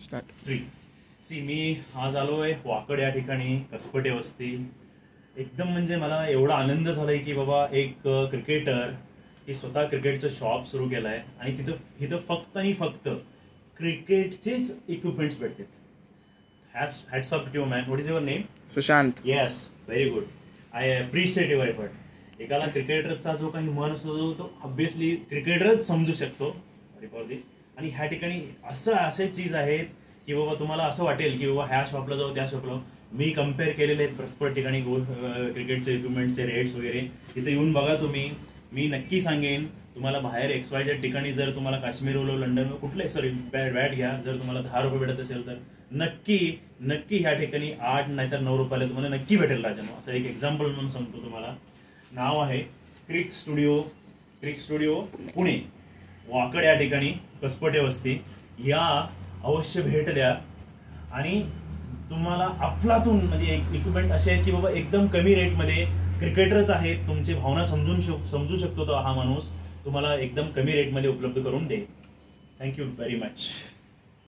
3. C मी आज आलोय वाकड या ठिकाणी, कसपटे वस्ती. एकदम म्हणजे मला एवढा आनंद झालाय की बाबा एक क्रिकेटर की स्वतः क्रिकेटचं शॉप सुरू केलंय आणि तिथं फक्त आणि फक्त क्रिकेटचेच इक्विपमेंट्स भेटतात. Hats off to man. What is your name? Sushant. Yes, very good. I appreciate your effort. एकाला क्रिकेटरचा जो काही मन असतो तो ऑब्व्हियसली क्रिकेटरच समजू शकतो फॉर दिस. आणि ह्या ठिकाणी असे चीज आहेत की बाबा तुम्हाला असं वाटेल की बाबा ह्या शॉपला जाऊ त्या शॉपला. मी कम्पेअर केलेले आहेत प्रत्येक ठिकाणी क्रिकेटचे इक्विपमेंटचे रेट्स वगैरे. तिथे येऊन बघा तुम्ही. मी नक्की सांगेन तुम्हाला बाहेर XYZ ठिकाणी जर तुम्हाला काश्मीरवरून लंडन कुठले बॅट घ्या, जर तुम्हाला 10 रुपये भेटत असेल तर नक्की ह्या ठिकाणी 8 नाहीतर 9 रुपयाला तुम्हाला नक्की भेटेल राजानो. असं एक एक्झाम्पल म्हणून सांगतो तुम्हाला. नाव आहे क्रिक स्टुडिओ पुणे, वाकड या ठिकाणी, कसपटे वस्ती. या अवश्य भेट द्या. आणि तुम्हाला अफलातून म्हणजे इक्विपमेंट असे आहेत की बाबा एकदम कमी रेटमध्ये क्रिकेटरच आहेत, तुमची भावना समजू शकतो तो हा माणूस तुम्हाला एकदम कमी रेटमध्ये उपलब्ध करून देईल. Thank you very much.